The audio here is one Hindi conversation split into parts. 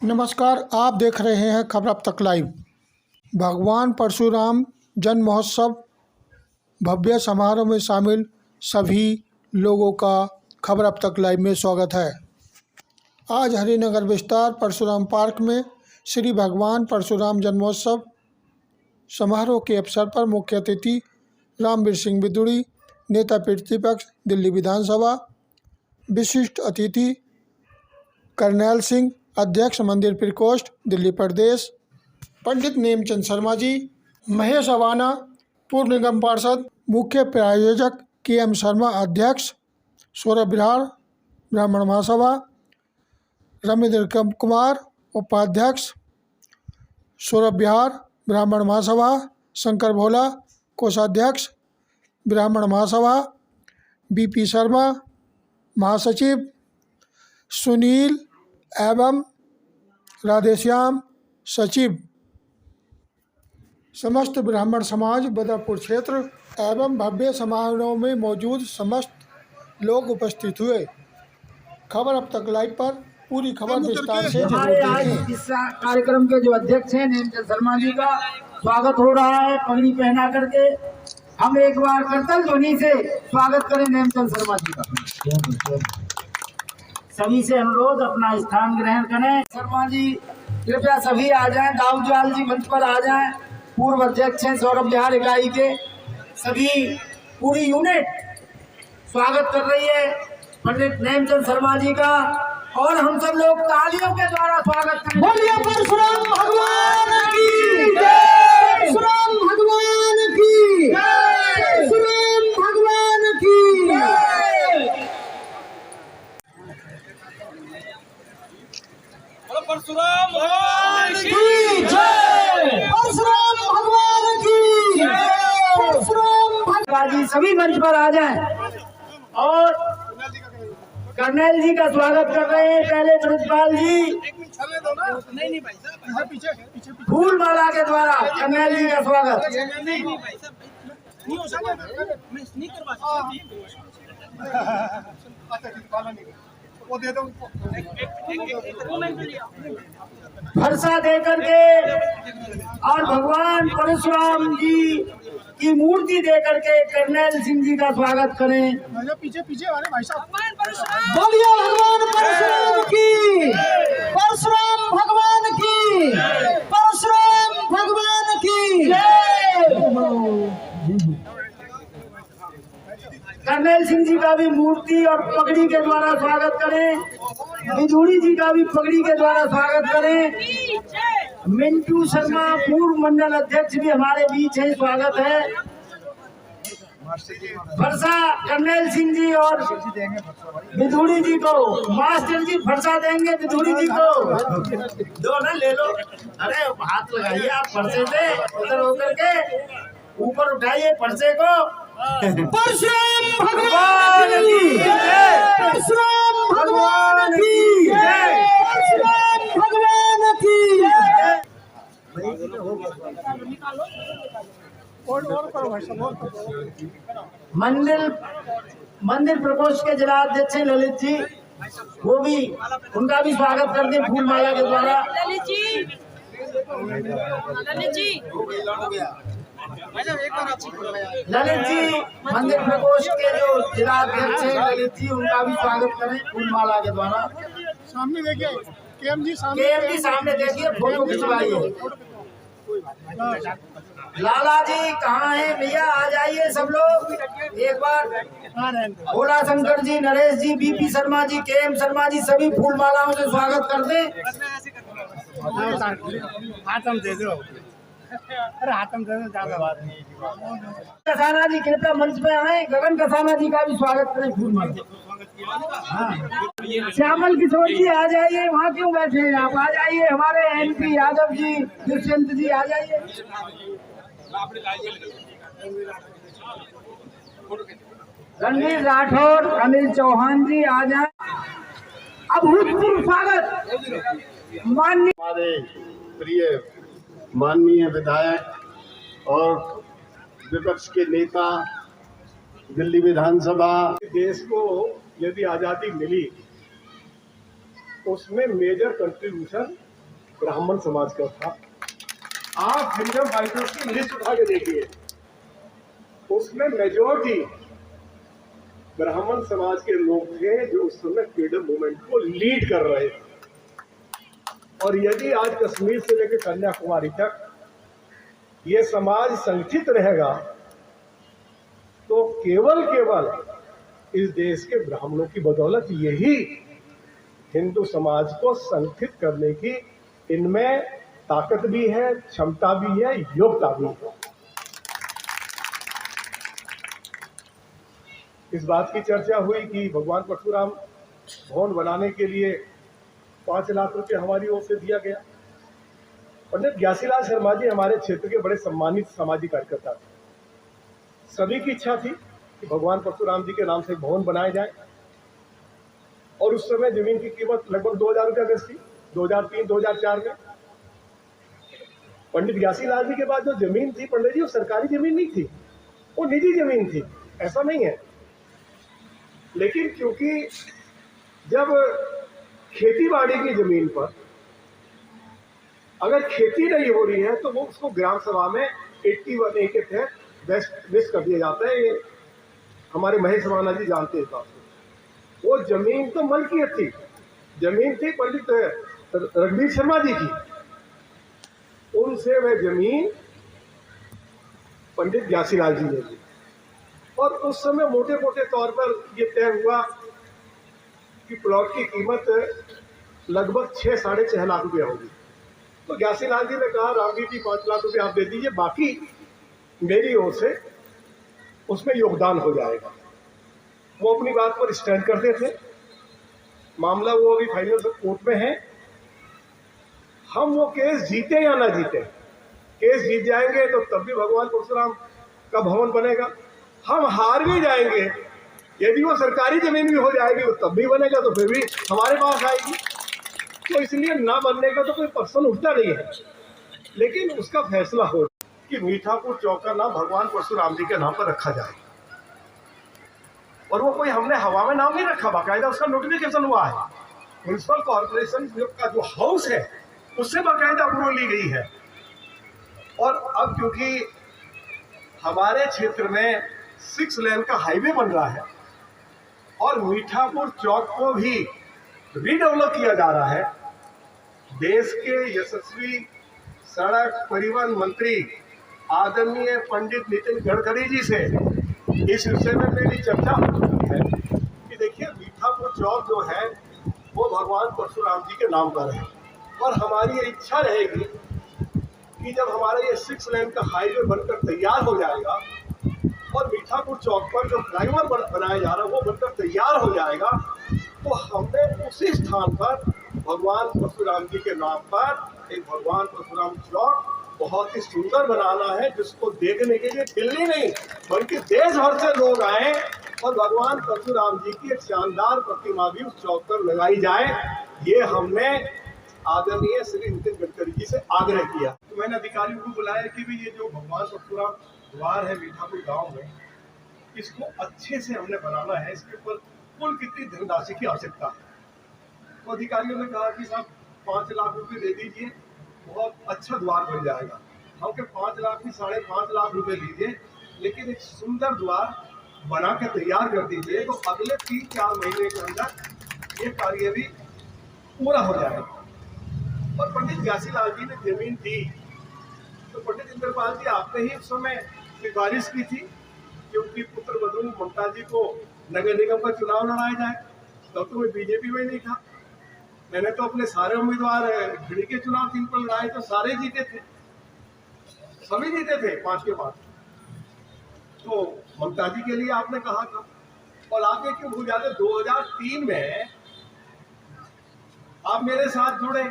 नमस्कार, आप देख रहे हैं खबर अब तक लाइव। भगवान परशुराम जन्म महोत्सव भव्य समारोह में शामिल सभी लोगों का खबर अब तक लाइव में स्वागत है। आज हरिनगर विस्तार परशुराम पार्क में श्री भगवान परशुराम जन्मोत्सव समारोह के अवसर पर मुख्य अतिथि रामवीर सिंह बिदुड़ी, नेता प्रतिपक्ष दिल्ली विधानसभा, विशिष्ट अतिथि करनैल सिंह, अध्यक्ष मंदिर प्रकोष्ठ दिल्ली प्रदेश, पंडित नेमचंद शर्मा जी, महेश अवाना पूर्व निगम पार्षद, मुख्य प्रायोजक के.एम. शर्मा अध्यक्ष, सौरभ बिहार ब्राह्मण महासभा, रमेंद्र कुमार उपाध्यक्ष, सौरभ बिहार ब्राह्मण महासभा, शंकर भोला कोषाध्यक्ष ब्राह्मण महासभा, बी.पी. शर्मा महासचिव, सुनील एवं राधेश्याम सचिव, समस्त ब्राह्मण समाज बदरपुर क्षेत्र एवं भव्य समारोह में मौजूद समस्त लोग उपस्थित हुए। खबर अब तक लाइव पर पूरी खबर विस्तार से हमारे आज इस कार्यक्रम के जो अध्यक्ष हैं नेमचंद शर्मा जी का स्वागत हो रहा है पगड़ी पहना करके। हम एक बार करतल ध्वनि से स्वागत करें नेमचंद शर्मा जी का। सभी से अनुरोध अपना स्थान ग्रहण करें। शर्मा जी कृपया सभी आ जाएं। दाऊदलाल जी मंच पर आ जाएं। पूर्व अध्यक्ष हैं सौरभ बिहार इकाई के। सभी पूरी यूनिट स्वागत कर रही है पंडित नेमचंद शर्मा जी का, और हम सब लोग तालियों के द्वारा स्वागत करें। बोलिए परशुराम भगवान की जय, परशुराम भगवान की जय, परशुराम भगवान की जय। परशुराम भगवान की जय, परशुराम भगवान की जय, परशुराम भगवान जी। सभी मंच पर आ जाएं और करनैल जी का स्वागत कर रहे हैं। पहले प्रिंसिपाल जी फूल माला के द्वारा करनैल जी का स्वागत। फरसा दे करके और भगवान परशुराम जी की मूर्ति दे करके करनैल सिंह जी का स्वागत करें। पीछे पीछे वाले भाई साहब, बोलिए भगवान परशुराम की, परशुराम भगवान की, परशुराम भगवान की जय। करनैल सिंह जी का भी मूर्ति और पगड़ी के द्वारा स्वागत करें। बिदुड़ी जी का भी पगड़ी के द्वारा स्वागत करें। मिंटू शर्मा पूर्व मंडल अध्यक्ष भी हमारे बीच है, स्वागत है। फरसा करनैल सिंह जी और बिदुड़ी जी को, मास्टर जी फरसा देंगे बिदुड़ी जी को। दो ना ले लो, अरे हाथ लगाइए आप फरसे से, उधर होकर के ऊपर उठाइए फरसे को। परशुराम भगवान की जय, परशुराम भगवान की जय, परशुराम भगवान की जय। मंदिर प्रकोष्ठ के जिला अध्यक्ष ललित जी, वो भी उनका भी स्वागत करते हैं फूल माला के द्वारा। ललित जी मंदिर प्रकोष्ठ के जो जिला अध्यक्ष हैं ललित जी, उनका भी स्वागत करें फूल माला के द्वारा। सामने देखिए केएम जी सामने देखिए, फोटो खिंचवाइए। लाला जी कहाँ हैं भैया, आ जाइए सब लोग एक बार। भोला शंकर जी, नरेश जी, बी.पी. शर्मा जी, के.एम. शर्मा जी, सभी फूल मालाओं से स्वागत कर दें। हाथम दे दो, अरे हाथम दे दो, ज्यादा बात नहीं। कसाना जी कृपया मंच पे आए। गगन कसाना जी का भी स्वागत करें फूल माला। श्यामल किशोर जी आ जाइए, वहाँ क्यों बैठे हैं आप, आ जाइए। हमारे एन.पी. यादव जी, दुष्यंत जी आ जाइए। रणवीर राठौर, अनिल चौहान जी आ जाए। अभूतपूर्व स्वागत माननीय हमारे प्रिय माननीय विधायक और विपक्ष के नेता, दिल्ली विधानसभा। देश को यदि आज़ादी मिली उसमें मेजर कंट्रीब्यूशन ब्राह्मण समाज का था। आप फ्रीडम फाइटर्स की लिस्ट उठा के देखिए, उसमें मेजॉरिटी ब्राह्मण समाज के लोग थे जो उस समय फ्रीडम मूवमेंट को लीड कर रहे थे। और यदि आज कश्मीर से लेकर कन्याकुमारी तक ये समाज संगठित रहेगा तो केवल इस देश के ब्राह्मणों की बदौलत यही हिंदू समाज को संगठित करने की इनमें ताकत भी है, क्षमता भी है, योग्यता भी है। इस बात की चर्चा हुई कि भगवान परशुराम भवन बनाने के लिए 5 लाख रुपए हमारी ओर से दिया गया। पंडित ज्ञासीलाल शर्मा जी हमारे क्षेत्र के बड़े सम्मानित सामाजिक कार्यकर्ता थे। सभी की इच्छा थी कि भगवान परशुराम जी के नाम से भवन बनाया जाए और उस समय जमीन की कीमत लगभग 2000 रुपया गज थी, 2003-2004 में। पंडित ज्ञासीलाल जी के पास जो जमीन थी पंडित जी, वो सरकारी जमीन नहीं थी, वो निजी जमीन थी, ऐसा नहीं है। लेकिन क्योंकि जब खेती बाड़ी की जमीन पर अगर खेती नहीं हो रही है तो वो उसको ग्राम सभा में 81A के तहत वेस्ट कर दिया जाता है। ये हमारे महेश राणा जी जानते हैं बात। वो जमीन तो मलकियत थी, जमीन थी पंडित रघुवीर शर्मा जी की, उनसे वह जमीन पंडित ज्ञासीलाल जी ने ली। और उस समय मोटे मोटे तौर पर ये तय हुआ कि प्लॉट की कीमत लगभग 6-6.5 लाख रुपया होगी। तो ज्ञासीलाल जी ने कहा रामवीर जी 5 लाख रुपये आप दे दीजिए, बाकी मेरी ओर से उसमें योगदान हो जाएगा। वो अपनी बात पर स्टैंड करते थे। मामला वो अभी फाइनल कोर्ट में है। हम वो केस जीते या ना जीते, केस जीत जाएंगे तो तब भी भगवान परशुराम का भवन बनेगा। हम हार भी जाएंगे, यदि वो सरकारी जमीन भी हो जाएगी तो तब भी बनेगा, तो फिर भी हमारे पास आएगी। तो इसलिए ना बनने का तो कोई पर्सन उठता नहीं है, लेकिन उसका फैसला हो कि मीठापुर चौक का नाम भगवान परशुराम जी के नाम पर रखा जाए। और वो कोई हमने हवा में नाम नहीं रखा, बाकायदा उसका नोटिफिकेशन हुआ है। म्युनिसिपल कॉर्पोरेशन का जो हाउस है उससे बाकायदा अप्रूवल ली गई है। और अब क्योंकि हमारे क्षेत्र में 6 लेन का हाईवे बन रहा है और मीठापुर चौक को भी रीडेवलप किया जा रहा है, देश के यशस्वी सड़क परिवहन मंत्री आदरणीय पंडित नितिन गडकरी जी से इस विषय में मेरी चर्चा हो चुकी है कि देखिए मीठापुर चौक जो है वो भगवान परशुराम जी के नाम पर है। और हमारी ये इच्छा रहेगी कि जब हमारा ये 6 लेन का हाईवे बनकर तैयार हो जाएगा और मीठापुर चौक पर जो फ्लाईओवर बनाया जा रहा है वो बनकर तैयार हो जाएगा, तो हमने उसी स्थान पर भगवान परशुराम जी के नाम पर एक भगवान परशुराम चौक बहुत ही सुंदर बनाना है, जिसको देखने के लिए दिल्ली नहीं बल्कि देश भर से लोग आए और भगवान परशुराम जी की एक शानदार प्रतिमा भी उस चौक पर लगाई जाए। ये हमने आदरणीय श्री नितिन गडकरी जी से आग्रह किया। तो मैंने अधिकारियों को बुलाया कि भी ये जो भगवान परशुराम द्वार है मीठापुर गांव में, इसको अच्छे से हमने बनाना है, इसके ऊपर कुल कितनी धनराशि की आवश्यकता है। तो अधिकारियों ने कहा कि साहब 5 लाख रुपए दे दीजिए, बहुत अच्छा द्वार बन जाएगा। हम के 5 लाख की 5.5 लाख रुपए दीजिए, लेकिन एक सुंदर द्वार बना के तैयार कर दीजिए, तो अगले 3-4 महीने के अंदर ये कार्य भी पूरा हो जाएगा। और पंडित ज्ञासीलाल जी ने जमीन दी तो पंडित इंद्रपाल जी आपने ही उस समय सिफारिश की थी कि उनकी पुत्र वधू ममता जी को नगर निगम का चुनाव लड़ाया जाए। तब तो मैं बीजेपी में नहीं था, मैंने तो अपने सारे उम्मीदवार भिड़ी के चुनाव 3 पर लड़ाए, तो सारे जीते थे, सभी जीते थे 5 के 5। तो ममता जी के लिए आपने कहा था, और आप ये क्यों भूल जाते 2003 में आप मेरे साथ जुड़े।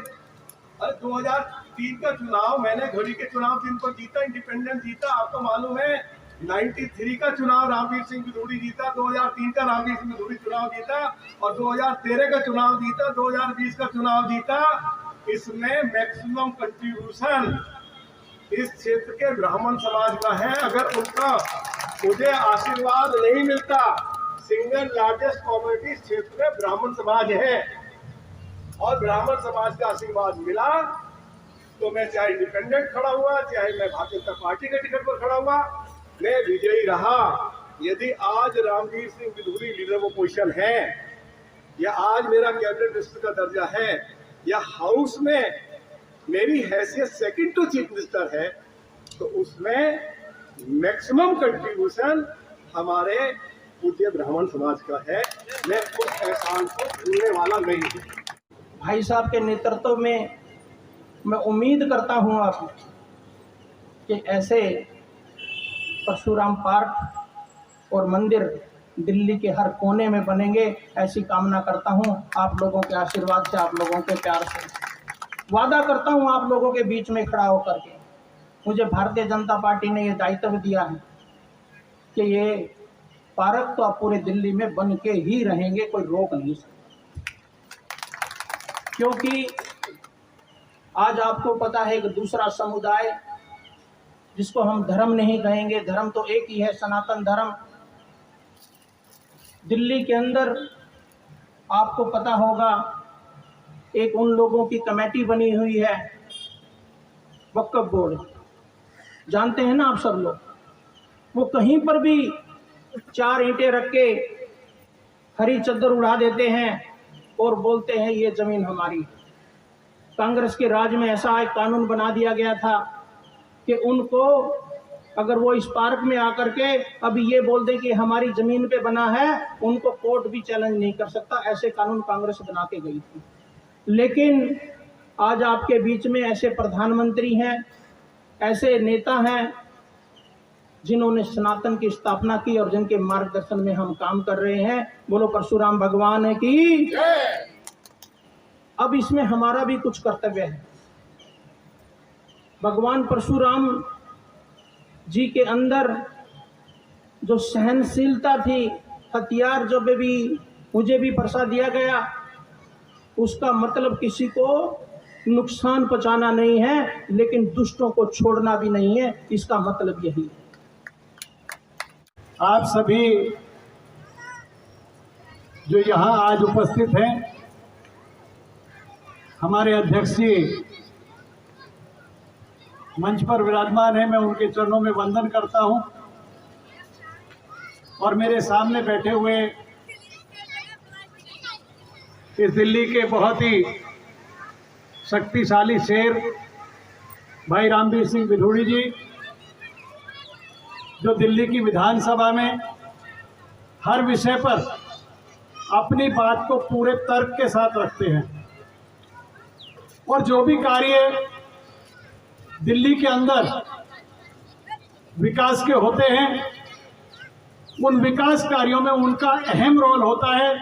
अरे 2003 का चुनाव मैंने घड़ी के चुनाव 3 पर जीता, इंडिपेंडेंट जीता। आपको मालूम है 93 का चुनाव रामवीर सिंह बिदूड़ी जीता, 2003 का रामवीर सिंह बिदूड़ी चुनाव जीता, और 2013 का चुनाव जीता, 2020 का चुनाव जीता। इसमें मैक्सिमम कंट्रीब्यूशन इस क्षेत्र के ब्राह्मण समाज का है। अगर उनका मुझे आशीर्वाद नहीं मिलता, सिंगल लार्जेस्ट कम्युनिटी इस क्षेत्र में ब्राह्मण समाज है, और ब्राह्मण समाज का आशीर्वाद मिला तो मैं चाहे इंडिपेंडेंट खड़ा हुआ, चाहे मैं भारतीय जनता पार्टी के टिकट पर खड़ा हुआ, मैं विजयी रहा। यदि आज Ramvir Singh Bidhuri leader of position है, या आज मेरा कैबिनेट मिनिस्टर का दर्जा है, या हाउस में मेरी हैसियत सेकंड टू चीफ मिनिस्टर है, तो उसमें मैक्सिमम कंट्रीब्यूशन हमारे पूज्य ब्राह्मण समाज का है। मैं उस एहसान को भूलने वाला नहीं हूँ। भाई साहब के नेतृत्व में मैं उम्मीद करता हूँ आप कि ऐसे परशुराम पार्क और मंदिर दिल्ली के हर कोने में बनेंगे, ऐसी कामना करता हूँ। आप लोगों के आशीर्वाद से, आप लोगों के प्यार से वादा करता हूँ आप लोगों के बीच में खड़ा होकर के। मुझे भारतीय जनता पार्टी ने ये दायित्व दिया है कि ये पार्क तो आप पूरे दिल्ली में बन के ही रहेंगे, कोई रोक नहीं सकता। क्योंकि आज आपको पता है कि दूसरा समुदाय जिसको हम धर्म नहीं कहेंगे, धर्म तो एक ही है, सनातन धर्म। दिल्ली के अंदर आपको पता होगा एक उन लोगों की कमेटी बनी हुई है, वक्फ बोर्ड, जानते हैं ना आप सब लोग। वो कहीं पर भी 4 ईंटें रख के हरी चद्दर उड़ा देते हैं और बोलते हैं ये ज़मीन हमारी। कांग्रेस के राज में ऐसा एक कानून बना दिया गया था कि उनको अगर वो इस पार्क में आकर के अभी ये बोल दे कि हमारी ज़मीन पे बना है, उनको कोर्ट भी चैलेंज नहीं कर सकता। ऐसे कानून कांग्रेस बना के गई थी। लेकिन आज आपके बीच में ऐसे प्रधानमंत्री हैं, ऐसे नेता हैं जिन्होंने सनातन की स्थापना की और जिनके मार्गदर्शन में हम काम कर रहे हैं। बोलो परशुराम भगवान की। अब इसमें हमारा भी कुछ कर्तव्य है। भगवान परशुराम जी के अंदर जो सहनशीलता थी, हथियार जो भी मुझे भी परसा दिया गया, उसका मतलब किसी को नुकसान पहुंचाना नहीं है, लेकिन दुष्टों को छोड़ना भी नहीं है। इसका मतलब यही है। आप सभी जो यहाँ आज उपस्थित हैं, हमारे अध्यक्ष जी मंच पर विराजमान हैं, मैं उनके चरणों में वंदन करता हूं। और मेरे सामने बैठे हुए इस दिल्ली के बहुत ही शक्तिशाली शेर भाई रामवीर सिंह बिधूड़ी जी, जो दिल्ली की विधानसभा में हर विषय पर अपनी बात को पूरे तर्क के साथ रखते हैं, और जो भी कार्य दिल्ली के अंदर विकास के होते हैं, उन विकास कार्यों में उनका अहम रोल होता है।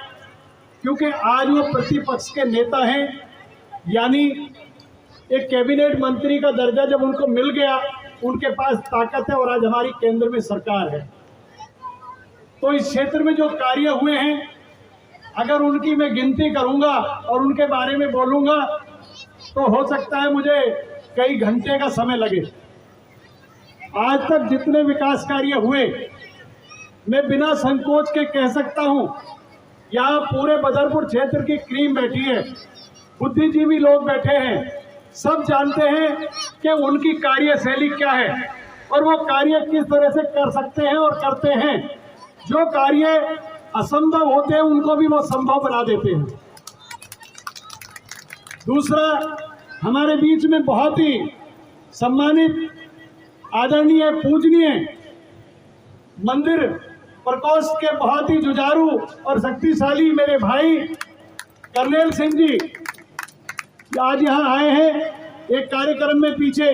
क्योंकि आज वो प्रतिपक्ष के नेता हैं, यानी एक कैबिनेट मंत्री का दर्जा जब उनको मिल गया, उनके पास ताकत है, और आज हमारी केंद्र में सरकार है। तो इस क्षेत्र में जो कार्य हुए हैं, अगर उनकी मैं गिनती करूंगा और उनके बारे में बोलूंगा तो हो सकता है मुझे कई घंटे का समय लगे। आज तक जितने विकास कार्य हुए, मैं बिना संकोच के कह सकता हूं, यहाँ पूरे बदरपुर क्षेत्र की क्रीम बैठी है, बुद्धिजीवी लोग बैठे हैं, सब जानते हैं कि उनकी कार्यशैली क्या है और वो कार्य किस तरह से कर सकते हैं और करते हैं। जो कार्य असंभव होते हैं उनको भी वो संभव बना देते हैं। दूसरा, हमारे बीच में बहुत ही सम्मानित, आदरणीय, पूजनीय मंदिर प्रकोष्ठ के बहुत ही जुझारू और शक्तिशाली मेरे भाई कर्नैल सिंह जी आज यहाँ आए हैं। एक कार्यक्रम में पीछे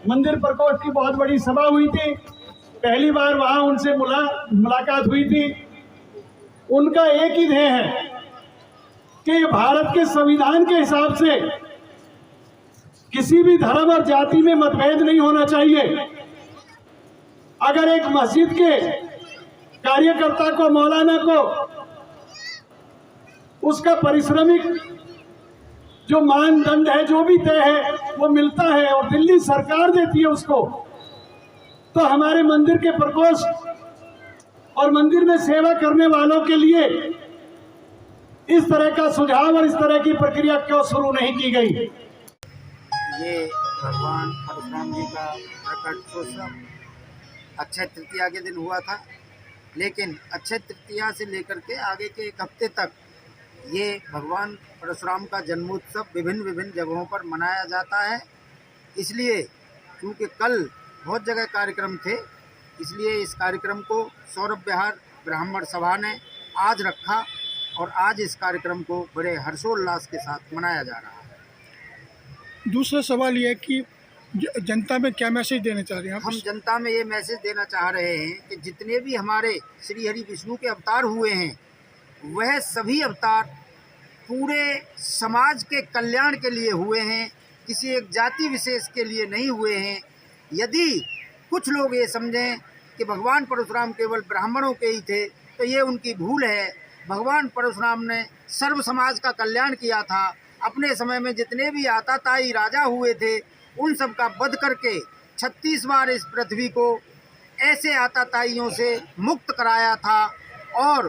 मंदिर प्रकोष्ठ की बहुत बड़ी सभा हुई थी, पहली बार वहाँ उनसे मुलाकात हुई थी। उनका एक ही ध्येय है कि भारत के संविधान के हिसाब से किसी भी धर्म और जाति में मतभेद नहीं होना चाहिए। अगर एक मस्जिद के कार्यकर्ता को, मौलाना को, उसका पारिश्रमिक जो मानदंड है, जो भी तय है, वो मिलता है और दिल्ली सरकार देती है उसको, तो हमारे मंदिर के प्रकोष्ठ और मंदिर में सेवा करने वालों के लिए इस तरह का सुझाव और इस तरह की प्रक्रिया क्यों शुरू नहीं की गई? ये भगवान परशुराम जी का प्रकटोत्सव अक्षय तृतीया के दिन हुआ था, लेकिन अक्षय तृतीया से लेकर के आगे के एक हफ्ते तक ये भगवान परशुराम का जन्मोत्सव विभिन्न जगहों पर मनाया जाता है। इसलिए क्योंकि कल बहुत जगह कार्यक्रम थे, इसलिए इस कार्यक्रम को सौरभ विहार ब्राह्मण सभा ने आज रखा और आज इस कार्यक्रम को बड़े हर्षोल्लास के साथ मनाया जा रहा है। दूसरा सवाल ये है कि जनता में क्या मैसेज देना चाह रहे हैं आप? हम जनता में ये मैसेज देना चाह रहे हैं कि जितने भी हमारे श्री हरि विष्णु के अवतार हुए हैं, वह सभी अवतार पूरे समाज के कल्याण के लिए हुए हैं, किसी एक जाति विशेष के लिए नहीं हुए हैं। यदि कुछ लोग ये समझें कि भगवान परशुराम केवल ब्राह्मणों के ही थे, तो ये उनकी भूल है। भगवान परशुराम ने सर्व समाज का कल्याण किया था। अपने समय में जितने भी आताताई राजा हुए थे, उन सब का वध करके 36 बार इस पृथ्वी को ऐसे आताताइयों से मुक्त कराया था और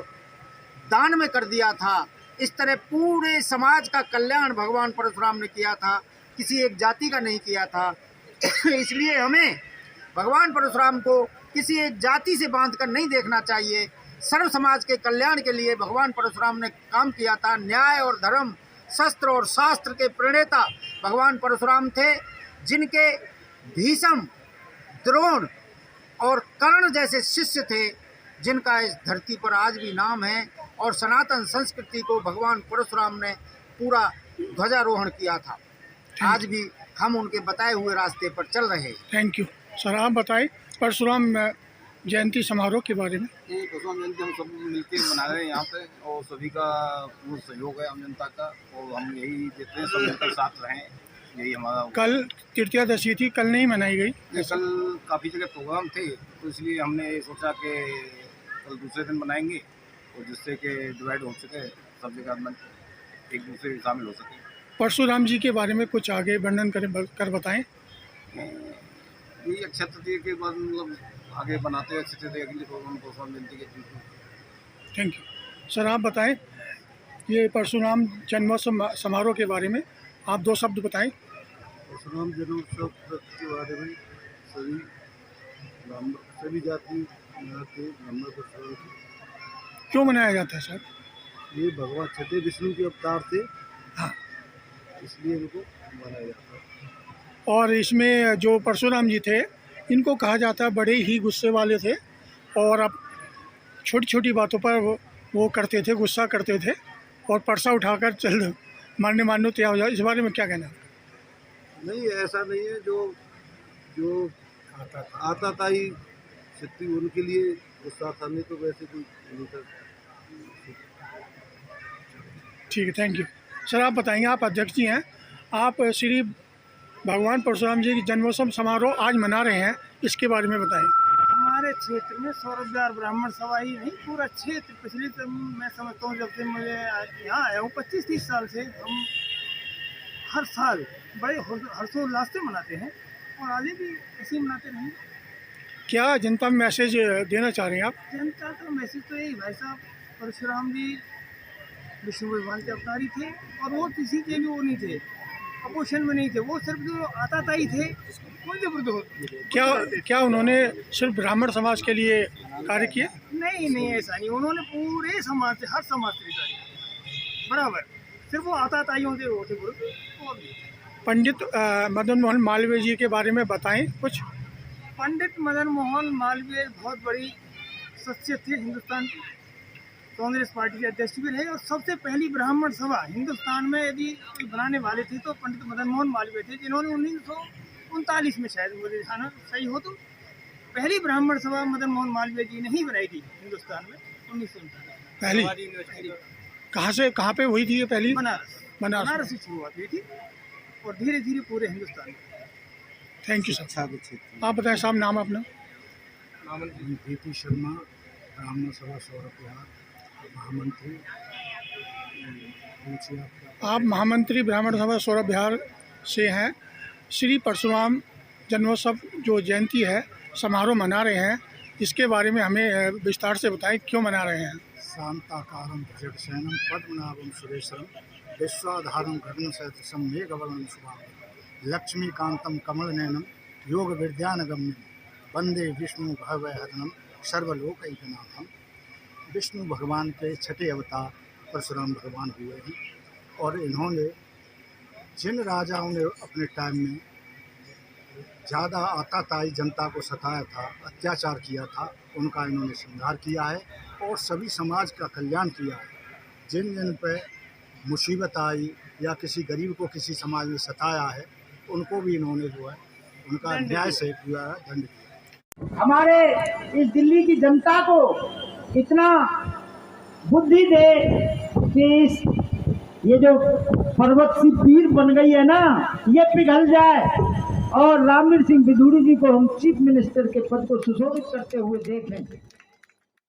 दान में कर दिया था। इस तरह पूरे समाज का कल्याण भगवान परशुराम ने किया था, किसी एक जाति का नहीं किया था। इसलिए हमें भगवान परशुराम को किसी एक जाति से बांधकर नहीं देखना चाहिए। सर्व समाज के कल्याण के लिए भगवान परशुराम ने काम किया था। न्याय और धर्म, शस्त्र और शास्त्र के प्रणेता भगवान परशुराम थे, जिनके भीष्म, द्रोण और कर्ण जैसे शिष्य थे, जिनका इस धरती पर आज भी नाम है। और सनातन संस्कृति को भगवान परशुराम ने पूरा ध्वजारोहण किया था। आज भी हम उनके बताए हुए रास्ते पर चल रहे हैं। Thank you sir. आप बताएं परशुराम जयंती समारोह के बारे में। ये परशुराम जयंती हम सब मिलके मना रहे हैं यहाँ पे, और सभी का पूर्ण सहयोग है आम जनता का, और हम यही देते हैं सब मिलकर साथ रहें, यही हमारा। कल तृतीयादशी थी, कल नहीं मनाई गई। कल काफ़ी जगह प्रोग्राम थे, तो इसलिए हमने सोचा कि कल दूसरे दिन बनाएंगे, और जिससे कि डिवाइड हो सके, सब जगह एक दूसरे में शामिल हो सके। परशुराम जी के बारे में कुछ आगे वर्णन कर बताएं। यही अक्षय तृतीया के बाद मतलब आगे बनाते हैं अक्षय तृतीया के लिए प्रोग्राम परशुराम जयंती के। Thank you sir. आप बताएं ये परशुराम जन्मोत्सव समारोह के बारे में आप 2 शब्द बताएं। परशुराम जन्मोत्सव के बारे में सभी जाति के ब्राह्मण परशुराम क्यों मनाया जाता है सर? ये भगवान छठे विष्णु के अवतार थे, हाँ, इसलिए इनको मनाया जाता है। और इसमें जो परशुराम जी थे, इनको कहा जाता है बड़े ही गुस्से वाले थे, और अब छोटी छोटी बातों पर वो करते थे, गुस्सा करते थे, और परसा उठाकर चल मारने तैयार हो जाए। इस बारे में क्या कहना है? नहीं, ऐसा नहीं है। जो आताताई शक्ति उनके लिए गुस्सा था, नहीं तो वैसे कोई नहीं था। ठीक है, थैंक यू सर। आप बताएंगे, आप अध्यक्ष जी हैं, आप श्री भगवान परशुराम जी की जन्मोत्सव समारोह आज मना रहे हैं, इसके बारे में बताएं। हमारे क्षेत्र में सौरभ विहार ब्राह्मण सभा ही नहीं, पूरा क्षेत्र पिछले मैं समझता हूँ जब से मुझे यहाँ आया हूँ 25-30 साल से हम हर साल बड़े हर्षोल्लास से मनाते हैं, और आगे भी ऐसे ही मनाते रहेंगे। क्या जनता में मैसेज देना चाह रहे हैं आप? जनता का मैसेज तो यही, भाई साहब, परशुराम जी विष्णु भगवान के अवतारी थे, और वो किसी के भी वो नहीं थे, अपोजिशन में नहीं थे, वो सिर्फ जो आताताई थे उनके विरुद्ध। क्या उन्होंने सिर्फ ब्राह्मण समाज के लिए कार्य किए? नहीं, ऐसा नहीं। उन्होंने पूरे समाज से, हर समाज से कार्य बराबर, सिर्फ वो आताताइयों से वो थे विरुद्ध। पंडित मदन मोहन मालवीय जी के बारे में बताएं कुछ। पंडित मदन मोहन मालवीय बहुत बड़ी शख्सियत थी हिंदुस्तान की, कांग्रेस पार्टी के अध्यक्ष भी रहे, और सबसे पहली ब्राह्मण सभा हिंदुस्तान में यदि बनाने वाले थे तो पंडित मदन मोहन मालवीय थे, जिन्होंने 1939 में, शायद मुझे दिखाना सही हो तो, पहली ब्राह्मण सभा मदन मोहन मालवीय जी ने ही बनाई थी हिंदुस्तान में 1939। पहली कहाँ पे हुई थी ये पहली? बनारस से शुरुआत हुई थी, और धीरे धीरे पूरे हिंदुस्तान में। Thank you sir. आप बताएं साहब, नाम अपना। प्रीति शर्मा, ब्राह्मण सभा सौरभ विहार, महामंत्री। आप महामंत्री ब्राह्मण सभा सौरभ विहार से हैं। श्री परशुराम जन्मोत्सव जो जयंती है समारोह मना रहे हैं, इसके बारे में हमें विस्तार से बताएं, क्यों मना रहे हैं? शांताकारं भुजगशयनं पद्मनाभं सुरेशं विश्वाधारं गगनसदृशं मेघवर्णं शुभांगं लक्ष्मीकांतं कमलनयनं योग विद्यानगम्यं वंदे विष्णु भवहरणं सर्वलोकैकनाथं। विष्णु भगवान के छठे अवतार परशुराम भगवान हुए हैं और इन्होंने जिन राजाओं ने अपने टाइम में ज़्यादा आताताई जनता को सताया था, अत्याचार किया था, उनका इन्होंने संहार किया है और सभी समाज का कल्याण किया है। जिन जिन पे मुसीबत आई या किसी गरीब को किसी समाज में सताया है, उनको भी इन्होंने जो है उनका न्याय से पूरा दंड दिया। हमारे इस दिल्ली की जनता को इतना बुद्धि दे कि ये जो पर्वत सी पीर बन गई है ना, ये पिघल जाए और रामवीर सिंह बिधूड़ी जी को हम चीफ मिनिस्टर के पद को सुशोभित करते हुए देखें।